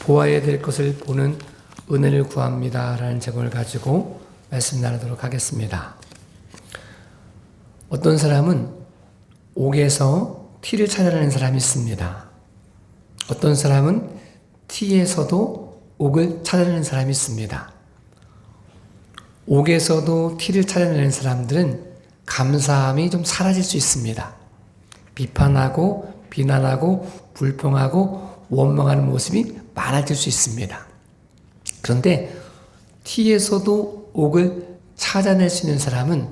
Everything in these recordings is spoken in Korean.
보아야 될 것을 보는 은혜를 구합니다 라는 제목을 가지고 말씀 나누도록 하겠습니다. 어떤 사람은 옥에서 티를 찾아내는 사람이 있습니다. 어떤 사람은 티에서도 옥을 찾아내는 사람이 있습니다. 옥에서도 티를 찾아내는 사람들은 감사함이 좀 사라질 수 있습니다. 비판하고 비난하고 불평하고 원망하는 모습이 많아질 수 있습니다. 그런데 티에서도 옥을 찾아낼 수 있는 사람은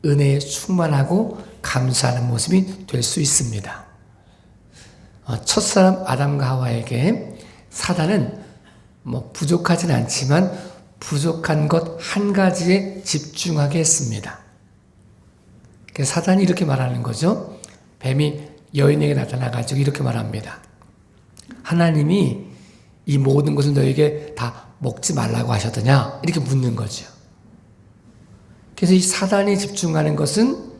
은혜에 충만하고 감사하는 모습이 될 수 있습니다. 첫사람 아담과 하와에게 사단은 부족하진 않지만 부족한 것 한 가지에 집중하게 했습니다. 사단이 이렇게 말하는 거죠. 뱀이 여인에게 나타나가지고 이렇게 말합니다. 하나님이 이 모든 것을 너에게 다 먹지 말라고 하셨더냐? 이렇게 묻는 거죠. 그래서 이 사단이 집중하는 것은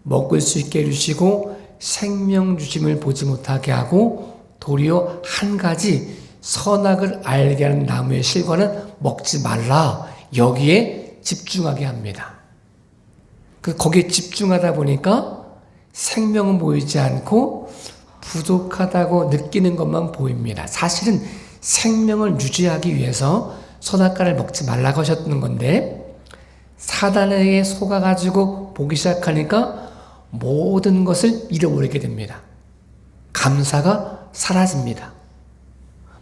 먹을 수 있게 해주시고 생명 주심을 보지 못하게 하고 도리어 한 가지 선악을 알게 하는 나무의 실과는 먹지 말라. 여기에 집중하게 합니다. 거기에 집중하다 보니까 생명은 보이지 않고 부족하다고 느끼는 것만 보입니다. 사실은 생명을 유지하기 위해서 선악과를 먹지 말라고 하셨던 건데 사단에게 속아가지고 보기 시작하니까 모든 것을 잃어버리게 됩니다. 감사가 사라집니다.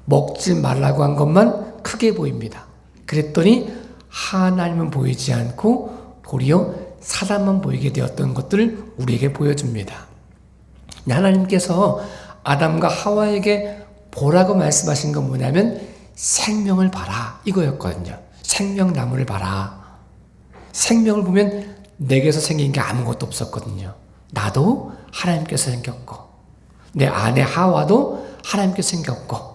먹지 말라고 한 것만 크게 보입니다. 그랬더니 하나님은 보이지 않고 도리어 사단만 보이게 되었던 것들을 우리에게 보여줍니다. 하나님께서 아담과 하와에게 보라고 말씀하신 건 뭐냐면 생명을 봐라 이거였거든요. 생명나무를 봐라. 생명을 보면 내게서 생긴 게 아무것도 없었거든요. 나도 하나님께서 생겼고 내 아내 하와도 하나님께서 생겼고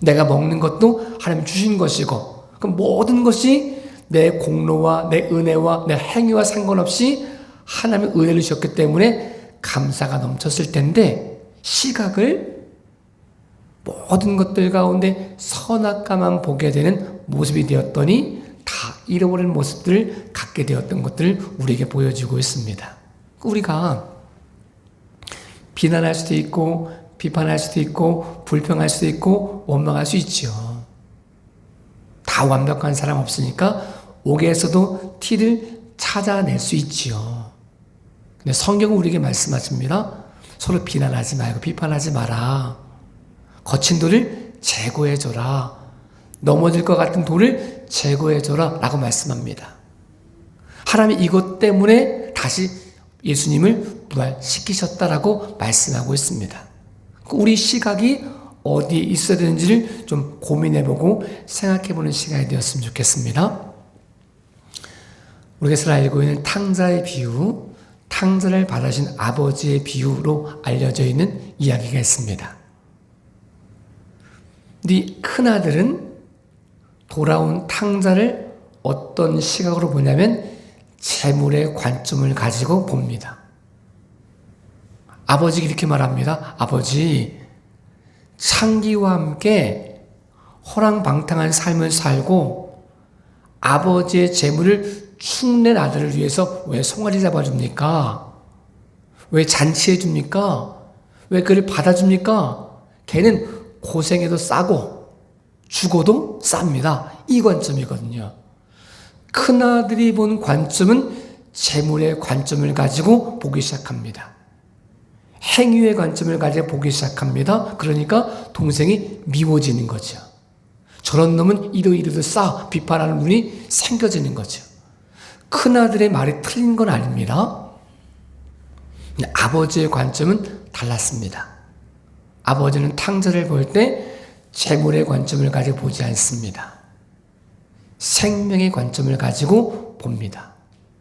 내가 먹는 것도 하나님 주신 것이고 그럼 모든 것이 내 공로와 내 은혜와 내 행위와 상관없이 하나님의 은혜를 주셨기 때문에 감사가 넘쳤을 텐데 시각을 모든 것들 가운데 선악과만 보게 되는 모습이 되었더니 다 잃어버린 모습들을 갖게 되었던 것들을 우리에게 보여주고 있습니다. 우리가 비난할 수도 있고 비판할 수도 있고 불평할 수도 있고 원망할 수 있죠. 다 완벽한 사람 없으니까 옥에서도 티를 찾아낼 수 있지요. 근데 성경은 우리에게 말씀하십니다. 서로 비난하지 말고 비판하지 마라. 거친 돌을 제거해줘라. 넘어질 것 같은 돌을 제거해줘라 라고 말씀합니다. 하나님이 이것 때문에 다시 예수님을 부활시키셨다라고 말씀하고 있습니다. 우리 시각이 어디에 있어야 되는지를 좀 고민해보고 생각해보는 시간이 되었으면 좋겠습니다. 우리가 잘 알고 있는 탕자의 비유, 탕자를 받으신 아버지의 비유로 알려져 있는 이야기가 있습니다. 네 큰아들은 돌아온 탕자를 어떤 시각으로 보냐면 재물의 관점을 가지고 봅니다. 아버지가 이렇게 말합니다. 아버지, 창기와 함께 허랑방탕한 삶을 살고 아버지의 재물을 축낸 아들을 위해서 왜 송아지 잡아줍니까? 왜 잔치해줍니까? 왜 그를 받아줍니까? 걔는 고생해도 싸고 죽어도 쌉니다. 이 관점이거든요. 큰아들이 본 관점은 재물의 관점을 가지고 보기 시작합니다. 행위의 관점을 가지고 보기 시작합니다. 그러니까 동생이 미워지는 거죠. 저런 놈은 이러이러도 싸 비판하는 눈이 생겨지는 거죠. 큰아들의 말이 틀린 건 아닙니다. 아버지의 관점은 달랐습니다. 아버지는 탕자를 볼 때 재물의 관점을 가지고 보지 않습니다. 생명의 관점을 가지고 봅니다.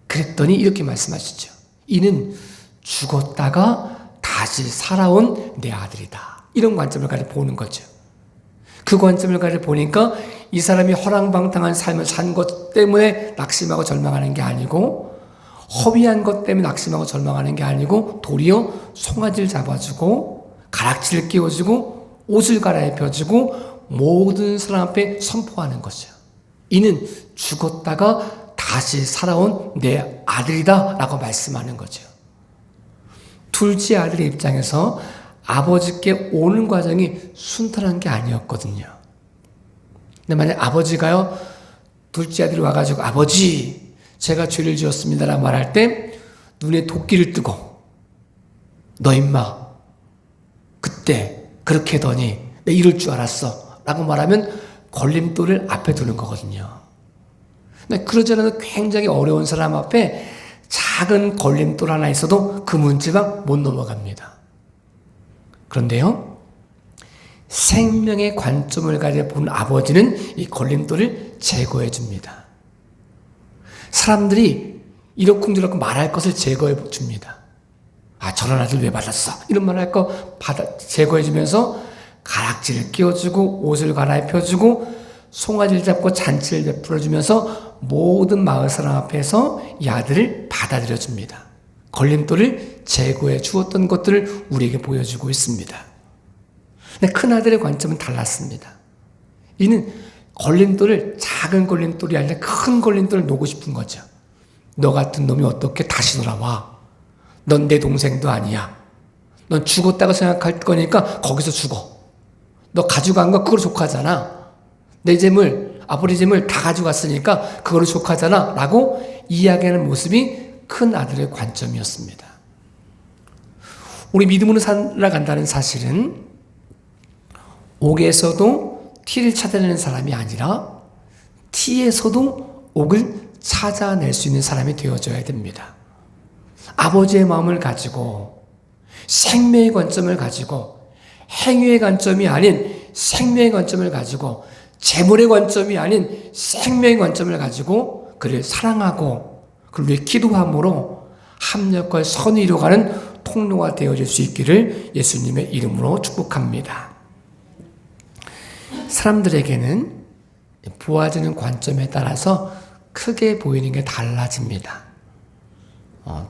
그랬더니 이렇게 말씀하시죠. 이는 죽었다가 다시 살아온 내 아들이다. 이런 관점을 가지고 보는 거죠. 그 관점을 가지고 보니까 이 사람이 허랑방탕한 삶을 산 것 때문에 낙심하고 절망하는 게 아니고 허위한 것 때문에 낙심하고 절망하는 게 아니고 도리어 송아지를 잡아주고 가락지를 끼워주고 옷을 갈아입혀주고 모든 사람 앞에 선포하는 거죠. 이는 죽었다가 다시 살아온 내 아들이다 라고 말씀하는 거죠. 둘째 아들의 입장에서 아버지께 오는 과정이 순탄한 게 아니었거든요. 근데 만약 아버지가요, 둘째 아들이 와가지고 아버지 제가 죄를 지었습니다 라고 말할 때 눈에 도끼를 뜨고 너 임마 그때 그렇게 하더니 내 이럴 줄 알았어 라고 말하면 걸림돌을 앞에 두는 거거든요. 근데 그러지 않아도 굉장히 어려운 사람 앞에 작은 걸림돌 하나 있어도 그 문지방 못 넘어갑니다. 그런데요, 생명의 관점을 가지고 본 아버지는 이 걸림돌을 제거해 줍니다. 사람들이 이러쿵저러쿵 말할 것을 제거해 줍니다. 아, 저런 아들 왜 받았어? 이런 말 할 거 제거해 주면서 가락지를 끼워주고 옷을 갈아입혀주고 송아지를 잡고 잔치를 베풀어 주면서 모든 마을 사람 앞에서 이 아들을 받아들여 줍니다. 걸림돌을 제거해 주었던 것들을 우리에게 보여주고 있습니다. 근데 큰 아들의 관점은 달랐습니다. 이는 걸림돌을 작은 걸림돌이 아니라 큰 걸림돌을 놓고 싶은 거죠. 너 같은 놈이 어떻게 다시 돌아와? 넌 내 동생도 아니야. 넌 죽었다고 생각할 거니까 거기서 죽어. 너 가져간 거 그걸로 족하잖아. 내 재물, 아버지 재물 다 가져갔으니까 그걸로 족하잖아 라고 이야기하는 모습이 큰 아들의 관점이었습니다. 우리 믿음으로 살아간다는 사실은 옥에서도 티를 찾아내는 사람이 아니라 티에서도 옥을 찾아낼 수 있는 사람이 되어줘야 됩니다. 아버지의 마음을 가지고 생명의 관점을 가지고 행위의 관점이 아닌 생명의 관점을 가지고 재물의 관점이 아닌 생명의 관점을 가지고 그를 사랑하고 그를 위해 기도함으로 합력과 선을 이루어가는 통로가 되어질 수 있기를 예수님의 이름으로 축복합니다. 사람들에게는 보아지는 관점에 따라서 크게 보이는 게 달라집니다.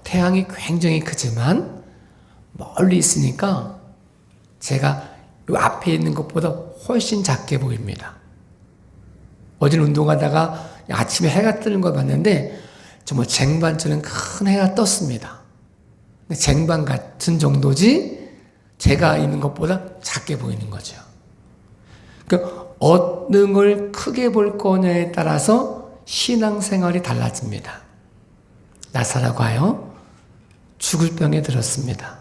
태양이 굉장히 크지만 멀리 있으니까 제가 이 앞에 있는 것보다 훨씬 작게 보입니다. 어제 운동하다가 아침에 해가 뜨는 걸 봤는데 정말 쟁반처럼 큰 해가 떴습니다. 쟁반 같은 정도지 제가 있는 것보다 작게 보이는 거죠. 그러니까 어느 걸 크게 볼 거냐에 따라서 신앙생활이 달라집니다. 나사로가요, 죽을 병에 들었습니다.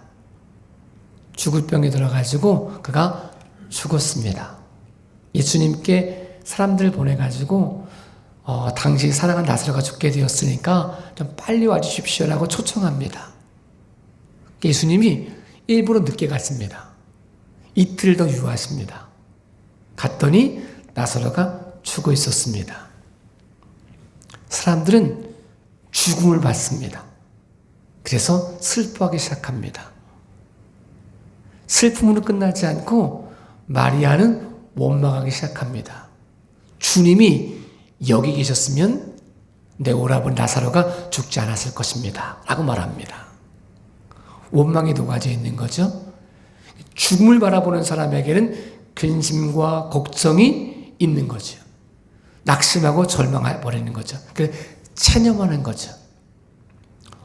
죽을 병에 들어가지고 그가 죽었습니다. 예수님께 사람들 보내가지고 당시 사랑한 나사로가 죽게 되었으니까 좀 빨리 와주십시오라고 초청합니다. 예수님이 일부러 늦게 갔습니다. 이틀 더 유하십니다. 갔더니 나사로가 죽어 있었습니다. 사람들은 죽음을 받습니다. 그래서 슬퍼하기 시작합니다. 슬픔으로 끝나지 않고 마리아는 원망하기 시작합니다. 주님이 여기 계셨으면 내 오라버니 나사로가 죽지 않았을 것입니다. 라고 말합니다. 원망이 녹아져 있는 거죠. 죽음을 바라보는 사람에게는 근심과 걱정이 있는 거죠. 낙심하고 절망해버리는 거죠. 체념하는 거죠.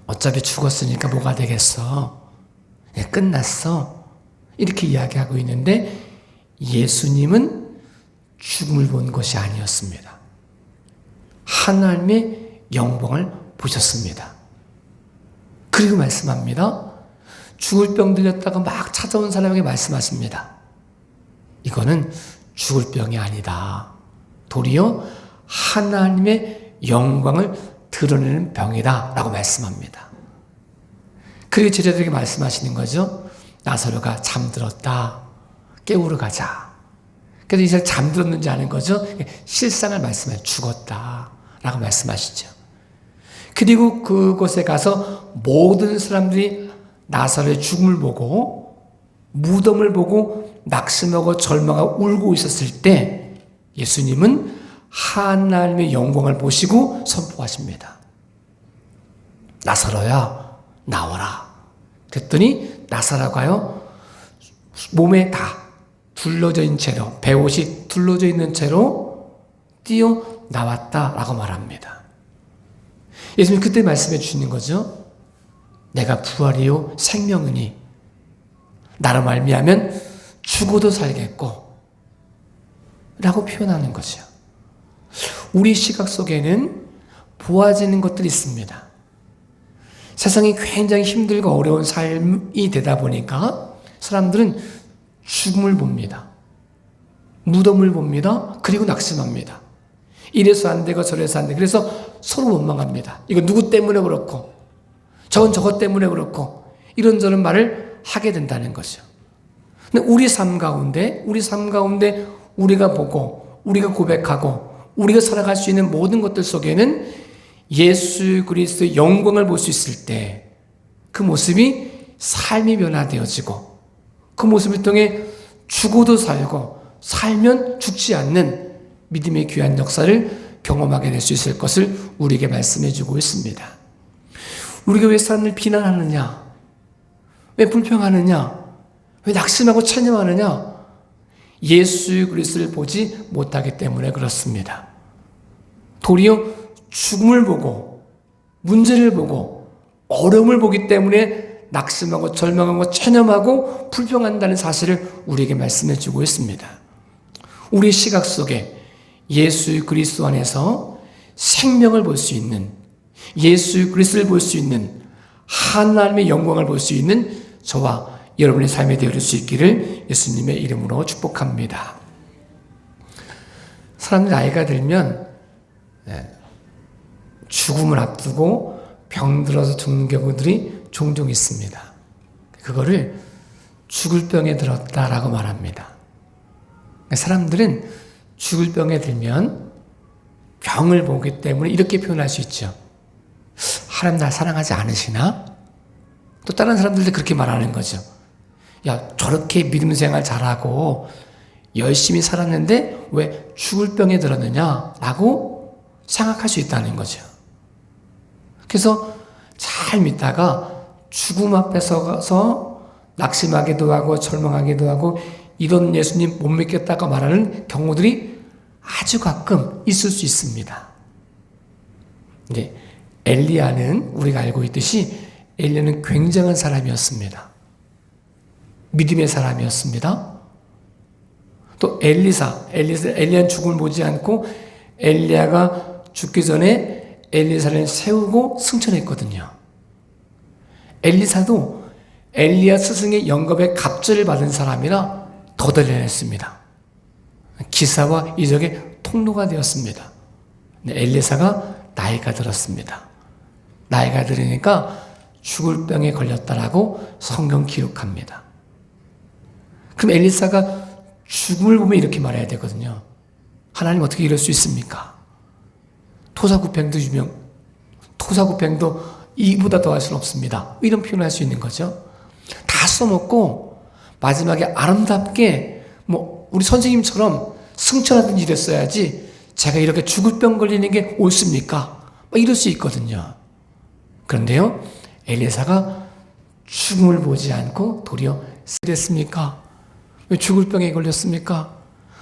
어차피 죽었으니까 뭐가 되겠어. 끝났어. 이렇게 이야기하고 있는데 예수님은 죽음을 본 것이 아니었습니다. 하나님의 영광을 보셨습니다. 그리고 말씀합니다. 죽을 병 들렸다가 막 찾아온 사람에게 말씀하십니다. 이거는 죽을 병이 아니다. 도리어 하나님의 영광을 드러내는 병이다 라고 말씀합니다. 그리고 제자들에게 말씀하시는 거죠. 나사로가 잠들었다. 깨우러 가자. 그래서 이 사람이 잠들었는지 아는 거죠. 실상을 말씀해 죽었다 라고 말씀하시죠. 그리고 그곳에 가서 모든 사람들이 나사로의 죽음을 보고 무덤을 보고 낙심하고 절망하고 울고 있었을 때 예수님은 하나님의 영광을 보시고 선포하십니다. 나사로야 나와라. 그랬더니 나사로가요 몸에 다 둘러져 있는 채로, 배옷이 둘러져 있는 채로 뛰어나왔다라고 말합니다. 예수님이 그때 말씀해 주시는 거죠. 내가 부활이요 생명이니 나로 말미암으면 죽어도 살겠고 라고 표현하는 거죠. 우리 시각 속에는 보아지는 것들이 있습니다. 세상이 굉장히 힘들고 어려운 삶이 되다 보니까 사람들은 죽음을 봅니다. 무덤을 봅니다. 그리고 낙심합니다. 이래서 안 되고 저래서 안 되고 그래서 서로 원망합니다. 이거 누구 때문에 그렇고 저건 저것 때문에 그렇고 이런저런 말을 하게 된다는 거죠. 근데 우리 삶 가운데 우리가 보고 우리가 고백하고 우리가 살아갈 수 있는 모든 것들 속에는 예수 그리스도의 영광을 볼 수 있을 때 그 모습이 삶이 변화되어지고 그 모습을 통해 죽어도 살고 살면 죽지 않는 믿음의 귀한 역사를 경험하게 될 수 있을 것을 우리에게 말씀해 주고 있습니다. 우리가 왜 사람을 비난하느냐? 왜 불평하느냐? 왜 낙심하고 찬양하느냐? 예수 그리스도를 보지 못하기 때문에 그렇습니다. 도리어 죽음을 보고 문제를 보고 어려움을 보기 때문에 낙심하고 절망하고 체념하고 불평한다는 사실을 우리에게 말씀해 주고 있습니다. 우리 시각 속에 예수 그리스도 안에서 생명을 볼 수 있는 예수 그리스도를 볼 수 있는 하나님의 영광을 볼 수 있는 저와 여러분의 삶이 되어질 수 있기를 예수님의 이름으로 축복합니다. 사람들이 나이가 들면 죽음을 앞두고 병들어서 죽는 경우들이 종종 있습니다. 그거를 죽을 병에 들었다라고 말합니다. 사람들은 죽을 병에 들면 병을 보기 때문에 이렇게 표현할 수 있죠. 하나님 날 사랑하지 않으시나? 또 다른 사람들도 그렇게 말하는 거죠. 야, 저렇게 믿음 생활 잘하고 열심히 살았는데 왜 죽을 병에 들었느냐? 라고 생각할 수 있다는 거죠. 그래서 잘 믿다가 죽음 앞에 서서 낙심하기도 하고 절망하기도 하고 이런 예수님 못 믿겠다고 말하는 경우들이 아주 가끔 있을 수 있습니다. 근데 엘리야는 우리가 알고 있듯이 엘리야는 굉장한 사람이었습니다. 믿음의 사람이었습니다. 또 엘리야는 죽음을 보지 않고 엘리야가 죽기 전에 엘리사를 세우고 승천했거든요. 엘리사도 엘리야 스승의 영겁에 갑절을 받은 사람이라 더 대단했습니다. 기사와 이적의 통로가 되었습니다. 엘리사가 나이가 들었습니다. 나이가 들으니까 죽을 병에 걸렸다라고 성경 기록합니다. 그럼 엘리사가 죽음을 보면 이렇게 말해야 되거든요. 하나님 어떻게 이럴 수 있습니까? 토사구팽도 이보다 더할 수는 없습니다. 이런 표현을 할 수 있는 거죠. 다 써먹고 마지막에 아름답게 우리 선생님처럼 승천하든지 이랬어야지 제가 이렇게 죽을 병 걸리는 게 옳습니까? 이럴 수 있거든요. 그런데요, 엘리사가 죽음을 보지 않고 도리어 그랬습니까? 왜 죽을 병에 걸렸습니까?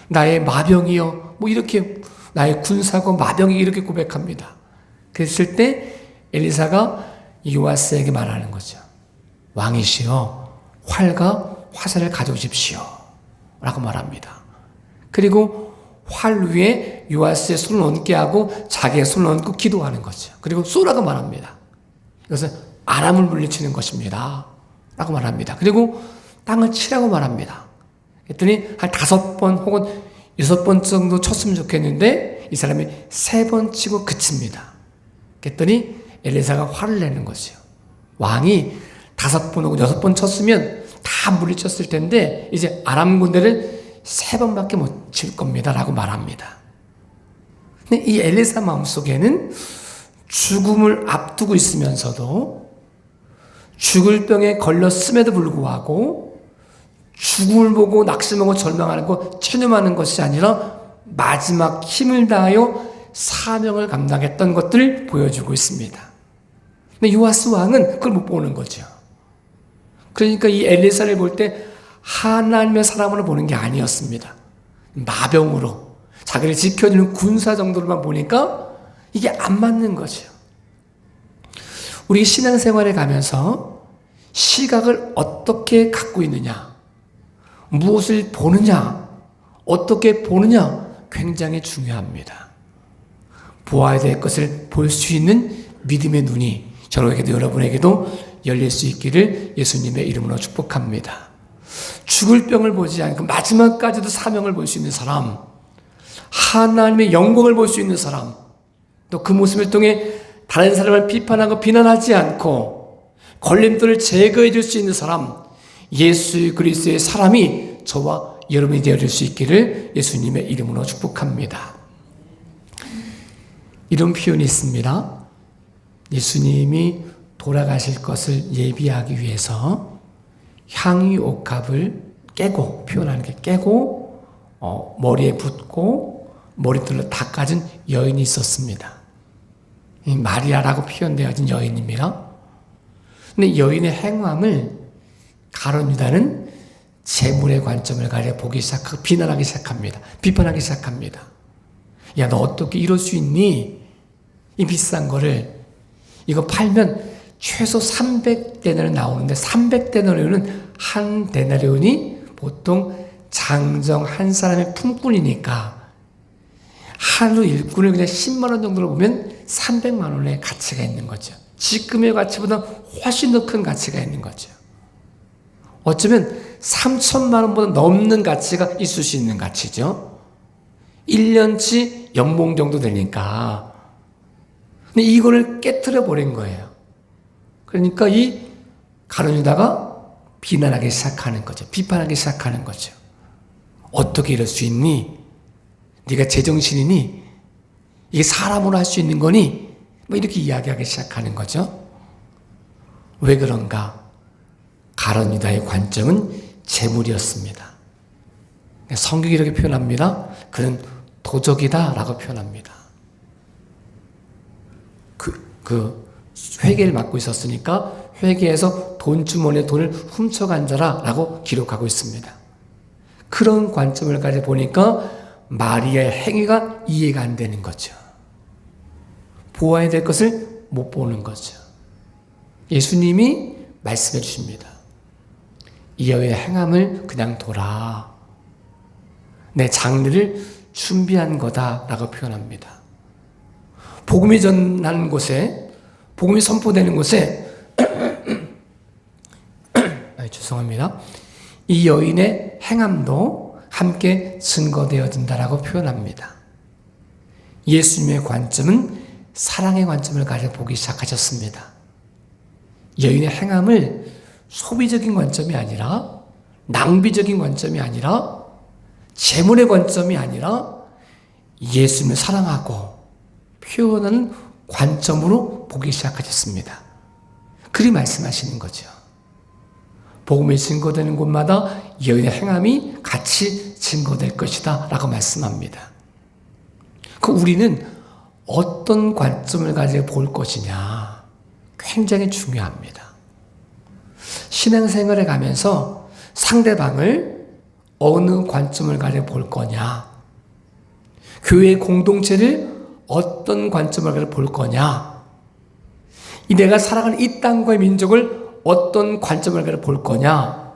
나의 마병이요. 이렇게 나의 군사고 마병이 이렇게 고백합니다. 그랬을 때 엘리사가 요아스에게 말하는 거죠. 왕이시여 활과 화살을 가져오십시오. 라고 말합니다. 그리고 활 위에 요아스의 손을 얹게 하고 자기의 손을 얹고 기도하는 거죠. 그리고 쏘라고 말합니다. 이것은 아람을 물리치는 것입니다. 라고 말합니다. 그리고 땅을 치라고 말합니다. 그랬더니 한 5번 혹은 6번 정도 쳤으면 좋겠는데 이 사람이 3번 치고 그칩니다. 그랬더니 엘리사가 화를 내는 거죠. 왕이 5번 혹은 6번 쳤으면 다 물리쳤을 텐데 이제 아람 군대를 3번밖에 못 칠 겁니다. 라고 말합니다. 근데 이 엘리사 마음속에는 죽음을 앞두고 있으면서도 죽을 병에 걸렸음에도 불구하고 죽음을 보고 낙심하고 절망하고 체념하는 것이 아니라 마지막 힘을 다하여 사명을 감당했던 것들을 보여주고 있습니다. 근데 요아스 왕은 그걸 못 보는 거죠. 그러니까 이 엘리사를 볼 때 하나님의 사람으로 보는 게 아니었습니다. 마병으로 자기를 지켜주는 군사 정도로만 보니까 이게 안 맞는 거죠. 우리 신앙생활에 가면서 시각을 어떻게 갖고 있느냐, 무엇을 보느냐, 어떻게 보느냐 굉장히 중요합니다. 보아야 될 것을 볼 수 있는 믿음의 눈이 저에게도 여러분에게도 열릴 수 있기를 예수님의 이름으로 축복합니다. 죽을 병을 보지 않고 마지막까지도 사명을 볼 수 있는 사람, 하나님의 영광을 볼 수 있는 사람, 또 그 모습을 통해 다른 사람을 비판하고 비난하지 않고 걸림돌을 제거해 줄 수 있는 사람, 예수 그리스도의 사람이 저와 여러분이 되어줄 수 있기를 예수님의 이름으로 축복합니다. 이런 표현이 있습니다. 예수님이 돌아가실 것을 예비하기 위해서 향유 옥합을 깨고, 표현하는 게 깨고 머리에 붓고 머리털로 닦아준 여인이 있었습니다. 마리아라고 표현되어진 여인입니다. 근데 여인의 행함을 가룟 유다는 재물의 관점을 가려 보기 시작하고 비난하기 시작합니다. 비판하기 시작합니다. 야, 너 어떻게 이럴 수 있니? 이 비싼 거를 이거 팔면 최소 300데나리온 나오는데 300데나리온은 한 데나리온이 보통 장정 한 사람의 품꾼이니까 하루 일꾼을 그냥 10만 원 정도로 보면 300만 원의 가치가 있는 거죠. 지금의 가치보다 훨씬 더 큰 가치가 있는 거죠. 어쩌면 3천만 원보다 넘는 가치가 있을 수 있는 가치죠. 1년치 연봉 정도 되니까. 근데 이거를 깨트려 버린 거예요. 그러니까 이 가룟 유다가 비난하기 시작하는 거죠. 비판하기 시작하는 거죠. 어떻게 이럴 수 있니? 네가 제정신이니? 이게 사람으로 할 수 있는 거니? 뭐 이렇게 이야기하기 시작하는 거죠. 왜 그런가? 가룟 유다의 관점은 재물이었습니다. 성경이 이렇게 표현합니다. 그는 도적이다라고 표현합니다. 회계를 맡고 있었으니까 회계에서 돈주머니에 돈을 훔쳐간 자라라고 기록하고 있습니다. 그런 관점을 가지고 보니까 마리아의 행위가 이해가 안 되는 거죠. 보아야 될 것을 못 보는 거죠. 예수님이 말씀해 주십니다. 이 여인의 행함을 그냥 둬라. 내 장례를 준비한 거다라고 표현합니다. 복음이 전하는 곳에, 복음이 선포되는 곳에 죄송합니다. 이 여인의 행함도 함께 증거되어진다라고 표현합니다. 예수님의 관점은 사랑의 관점을 가져 보기 시작하셨습니다. 여인의 행함을 소비적인 관점이 아니라, 낭비적인 관점이 아니라, 재물의 관점이 아니라 예수님을 사랑하고 표현하는 관점으로 보기 시작하셨습니다. 그리 말씀하시는 거죠. 복음이 증거되는 곳마다 여인의 행함이 같이 증거될 것이다 라고 말씀합니다. 우리는 어떤 관점을 가지고 볼 것이냐 굉장히 중요합니다. 신앙생활에 가면서 상대방을 어느 관점을 가지고 볼 거냐, 교회 공동체를 어떤 관점을 가지고 볼 거냐, 내가 살아가는 이 땅과의 민족을 어떤 관점을 가지고 볼 거냐.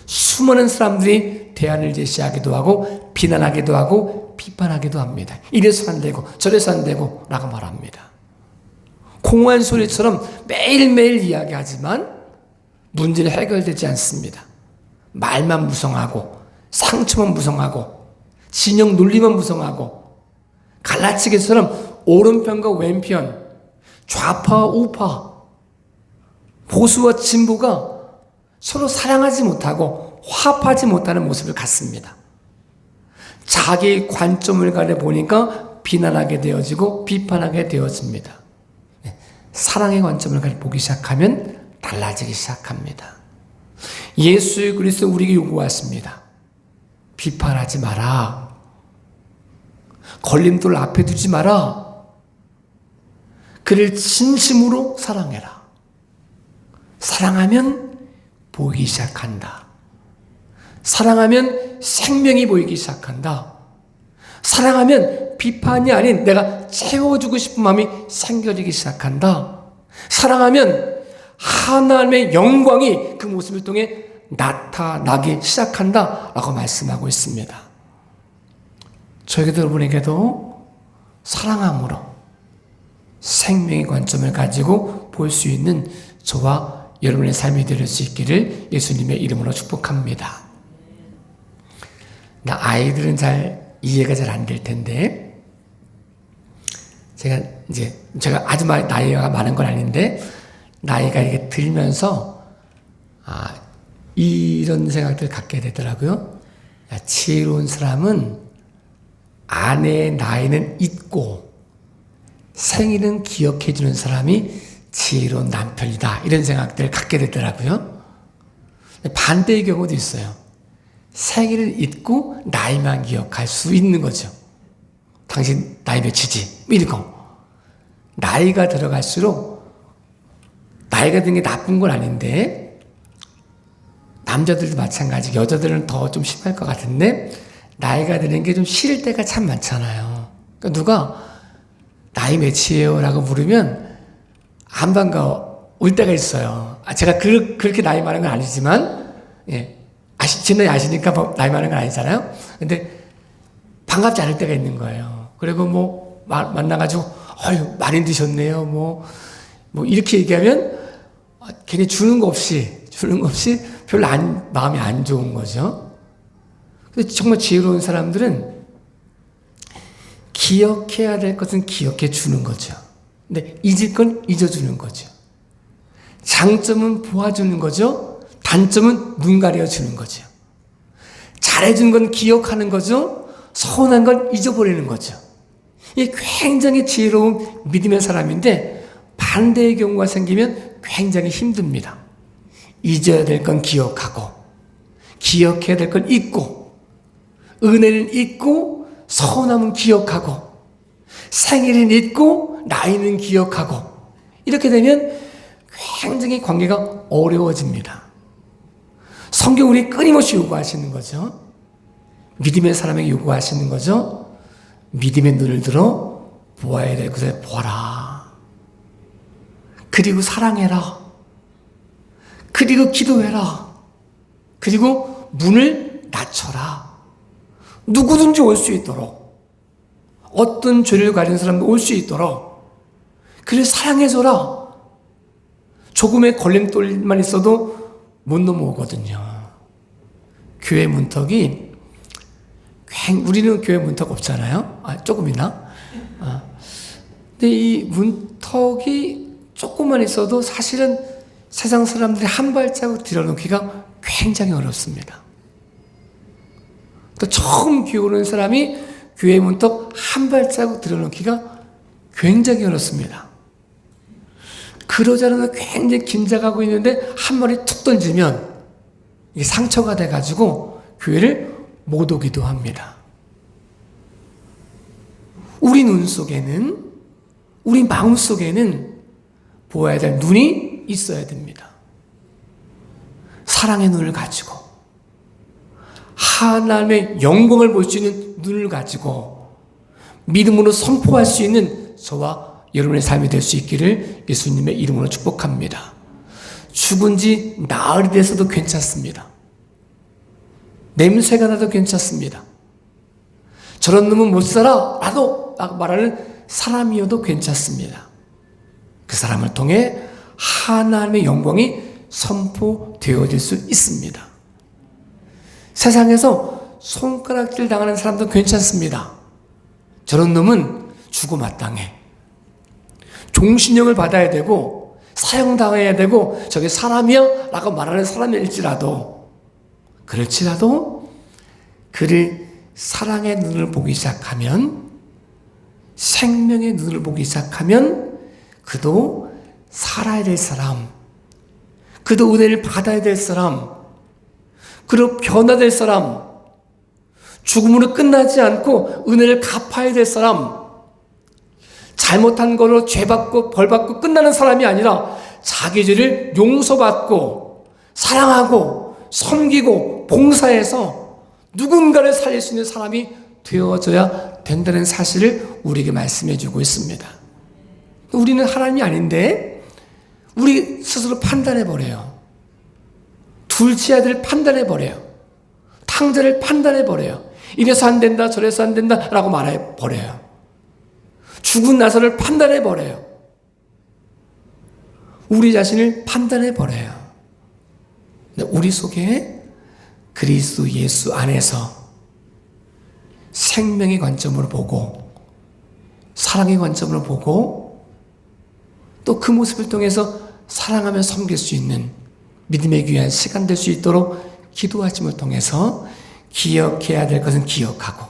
수많은 사람들이 대안을 제시하기도 하고 비난하기도 하고 비판하기도 합니다. 이래서 안 되고 저래서 안 되고 라고 말합니다. 공허한 소리처럼 매일매일 이야기하지만 문제는 해결되지 않습니다. 말만 무성하고 상처만 무성하고 진영 논리만 무성하고 갈라치기처럼 오른편과 왼편, 좌파와 우파, 보수와 진보가 서로 사랑하지 못하고 화합하지 못하는 모습을 갖습니다. 자기 관점을 가려 보니까 비난하게 되어지고 비판하게 되어집니다. 사랑의 관점을 가려 보기 시작하면 달라지기 시작합니다. 예수 그리스도 우리에게 요구하십니다. 비판하지 마라. 걸림돌 앞에 두지 마라. 그를 진심으로 사랑해라. 사랑하면 보이기 시작한다. 사랑하면 생명이 보이기 시작한다. 사랑하면 비판이 아닌 내가 채워주고 싶은 마음이 생겨지기 시작한다. 사랑하면 하나님의 영광이 그 모습을 통해 나타나기 시작한다라고 말씀하고 있습니다. 저에게도 여러분에게도 사랑함으로 생명의 관점을 가지고 볼 수 있는 저와 여러분의 삶이 될 수 있기를 예수님의 이름으로 축복합니다. 아이들은 이해가 잘 안 될 텐데, 제가 아주 나이가 많은 건 아닌데, 나이가 이렇게 들면서, 이런 생각들을 갖게 되더라고요. 지혜로운 사람은 아내의 나이는 잊고 생일은 기억해주는 사람이 지혜로운 남편이다. 이런 생각들을 갖게 되더라고요. 반대의 경우도 있어요. 생일을 잊고 나이만 기억할 수 있는 거죠. 당신 나이 몇이지? 이러고. 나이가 들어갈수록 나이가 든 게 나쁜 건 아닌데, 남자들도 마찬가지, 여자들은 더 좀 심할 것 같은데, 나이가 드는 게 좀 싫을 때가 참 많잖아요. 그러니까 누가 나이 몇이에요? 라고 물으면 안 반가울 때가 있어요. 제가 그렇게 나이 많은 건 아니지만, 진짜 아시니까 나이 많은 건 아니잖아요. 근데 반갑지 않을 때가 있는 거예요. 그리고 만나가지고, 많이 드셨네요. 이렇게 얘기하면, 괜히 주는 거 없이 별로 마음이 안 좋은 거죠. 근데 정말 지혜로운 사람들은 기억해야 될 것은 기억해 주는 거죠. 근데 잊을 건 잊어주는 거죠. 장점은 보아주는 거죠. 단점은 눈 가려주는 거죠. 잘해준 건 기억하는 거죠. 서운한 건 잊어버리는 거죠. 이게 굉장히 지혜로운 믿음의 사람인데, 반대의 경우가 생기면 굉장히 힘듭니다. 잊어야 될 건 기억하고, 기억해야 될 건 잊고, 은혜는 잊고, 서운함은 기억하고, 생일은 잊고, 나이는 기억하고, 이렇게 되면 굉장히 관계가 어려워집니다. 성경 우리 끊임없이 요구하시는 거죠. 믿음의 사람에게 요구하시는 거죠. 믿음의 눈을 들어 보아야 될 것을 보아라. 그리고 사랑해라. 그리고 기도해라. 그리고 문을 낮춰라. 누구든지 올 수 있도록, 어떤 죄를 가진 사람도 올 수 있도록 그를 사랑해줘라. 조금의 걸림돌만 있어도 못 넘어오거든요. 교회 문턱이, 우리는 교회 문턱 없잖아요. 조금이나. 근데 이 문턱이 조금만 있어도 사실은 세상 사람들이 한 발자국 들여놓기가 굉장히 어렵습니다. 또 처음 교회 오는 사람이 교회 문턱 한 발자국 들여놓기가 굉장히 어렵습니다. 그러지 않으면 굉장히 긴장하고 있는데 한 마리 툭 던지면 이게 상처가 돼가지고 교회를 못 오기도 합니다. 우리 눈 속에는, 우리 마음 속에는 보아야 될 눈이 있어야 됩니다. 사랑의 눈을 가지고, 하나님의 영광을 볼 수 있는 눈을 가지고 믿음으로 선포할 수 있는 저와 여러분의 삶이 될 수 있기를 예수님의 이름으로 축복합니다. 죽은 지 나흘이 돼서도 괜찮습니다. 냄새가 나도 괜찮습니다. 저런 놈은 못 살아 라고 말하는 사람이어도 괜찮습니다. 그 사람을 통해 하나님의 영광이 선포되어질 수 있습니다. 세상에서 손가락질 당하는 사람도 괜찮습니다. 저런 놈은 죽어마땅해. 종신형을 받아야 되고 사형당해야 되고 저게 사람이야? 라고 말하는 사람일지라도, 그렇지라도 그를 사랑의 눈을 보기 시작하면, 생명의 눈을 보기 시작하면 그도 살아야 될 사람, 그도 은혜를 받아야 될 사람, 그도 변화될 사람, 죽음으로 끝나지 않고 은혜를 갚아야 될 사람, 잘못한 걸로 죄받고 벌받고 끝나는 사람이 아니라 자기 죄를 용서받고 사랑하고 섬기고 봉사해서 누군가를 살릴 수 있는 사람이 되어져야 된다는 사실을 우리에게 말씀해 주고 있습니다. 우리는 하나님이 아닌데 우리 스스로 판단해 버려요. 둘째 아들을 판단해 버려요. 탕자를 판단해 버려요. 이래서 안 된다 저래서 안 된다 라고 말해 버려요. 죽은 나사를 판단해 버려요. 우리 자신을 판단해 버려요. 우리 속에 그리스도 예수 안에서 생명의 관점으로 보고 사랑의 관점으로 보고 또 그 모습을 통해서 사랑하며 섬길 수 있는 믿음의 귀한 시간 될 수 있도록 기도하심을 통해서 기억해야 될 것은 기억하고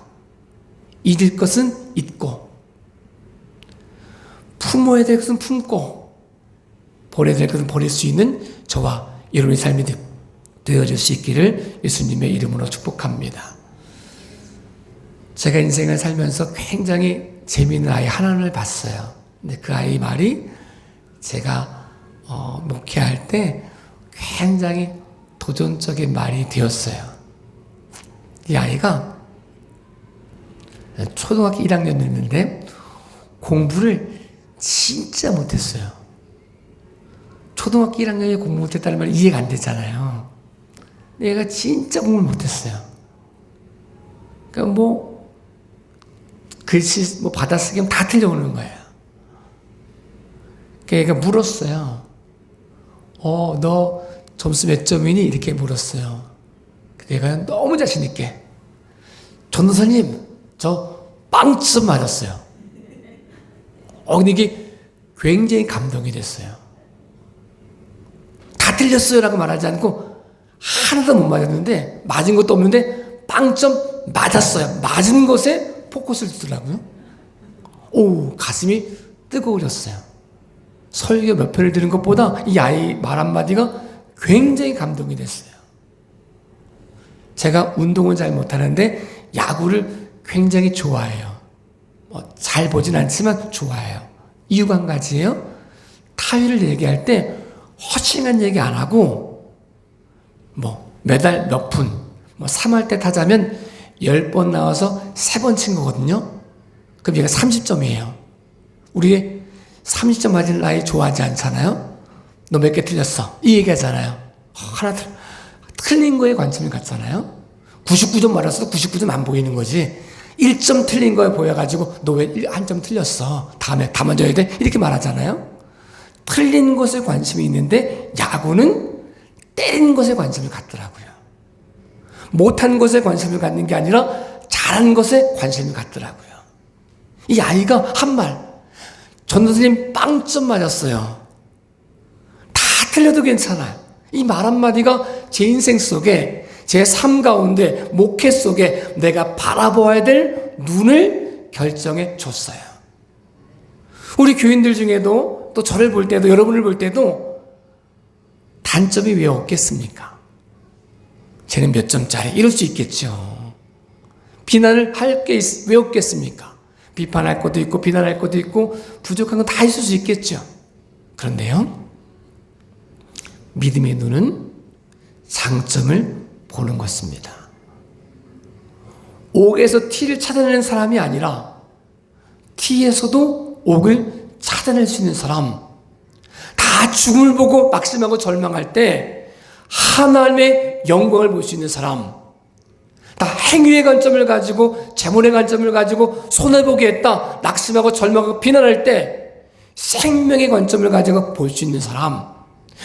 잊을 것은 잊고 품어야 될 것은 품고 버려야 될 것은 버릴 수 있는 저와 여러분의 삶이 되어질 수 있기를 예수님의 이름으로 축복합니다. 제가 인생을 살면서 굉장히 재미있는 아이 하나를 봤어요. 근데 그 아이 말이 제가 목회할 때 굉장히 도전적인 말이 되었어요. 이 아이가 초등학교 1학년이었는데 공부를 진짜 못했어요. 초등학교 1학년에 공부 못했다는 말 이해가 안 되잖아요. 얘가 진짜 공부를 못했어요. 그러니까 글씨 받아쓰기 다 틀려오는 거예요. 그러니까 얘가 물었어요. 너 점수 몇 점이니? 이렇게 물었어요. 내가 너무 자신있게 전도사님 저 빵점 맞았어요. 근데 이게 굉장히 감동이 됐어요. 다 틀렸어요 라고 말하지 않고 하나도 못 맞았는데 맞은 것도 없는데 빵점 맞았어요. 맞은 것에 포커스를 두더라고요. 가슴이 뜨거워졌어요. 설교 몇 편을 들은 것보다 이 아이 말 한마디가 굉장히 감동이 됐어요. 제가 운동은 잘 못하는데 야구를 굉장히 좋아해요. 잘 보진 않지만 좋아해요. 이유가 한 가지예요. 타율을 얘기할 때 허싱한 얘기 안 하고 매달 몇 분 3할 때 타자면 10번 나와서 3번 친 거거든요. 그럼 얘가 30점이에요. 우리 30점 맞은 나이 좋아하지 않잖아요. 너 몇 개 틀렸어 이 얘기 하잖아요. 하나 틀린 거에 관심을 갖잖아요. 99점 맞았어도 99점 안 보이는 거지. 1점 틀린 거에 보여가지고 너 왜 한 점 틀렸어 다음에 다 맞아야 돼 이렇게 말하잖아요. 틀린 것에 관심이 있는데 야구는 때린 것에 관심을 갖더라고요. 못한 것에 관심을 갖는 게 아니라 잘한 것에 관심을 갖더라고요. 이 아이가 한 말, 전도사님 빵점 맞았어요. 다 틀려도 괜찮아요. 이 말 한마디가 제 인생 속에 제 삶 가운데 목회 속에 내가 바라보아야 될 눈을 결정해 줬어요. 우리 교인들 중에도 또 저를 볼 때도 여러분을 볼 때도 단점이 왜 없겠습니까? 쟤는 몇 점짜리 이럴 수 있겠죠. 비난을 할 게 왜 없겠습니까? 비판할 것도 있고 비난할 것도 있고 부족한 건 다 있을 수 있겠죠. 그런데요, 믿음의 눈은 장점을 보는 것입니다. 옥에서 티를 찾아내는 사람이 아니라 티에서도 옥을 찾아낼 수 있는 사람, 다 죽음을 보고 낙심하고 절망할 때 하나님의 영광을 볼 수 있는 사람, 다 행위의 관점을 가지고 재물의 관점을 가지고 손해보게 했다 낙심하고 절망하고 비난할 때 생명의 관점을 가지고 볼 수 있는 사람,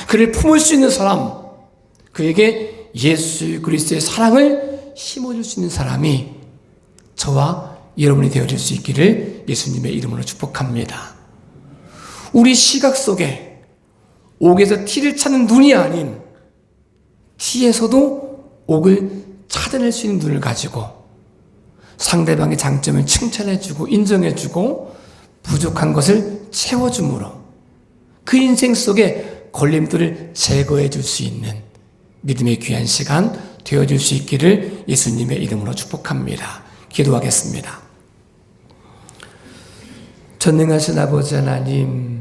그를 품을 수 있는 사람, 그에게 예수 그리스도의 사랑을 심어줄 수 있는 사람이 저와 여러분이 되어질 수 있기를 예수님의 이름으로 축복합니다. 우리 시각 속에 옥에서 티를 찾는 눈이 아닌 티에서도 옥을 찾아낼 수 있는 눈을 가지고 상대방의 장점을 칭찬해주고 인정해주고 부족한 것을 채워줌으로 그 인생 속에 걸림돌을 제거해 줄 수 있는 믿음의 귀한 시간 되어줄 수 있기를 예수님의 이름으로 축복합니다. 기도하겠습니다. 전능하신 아버지 하나님,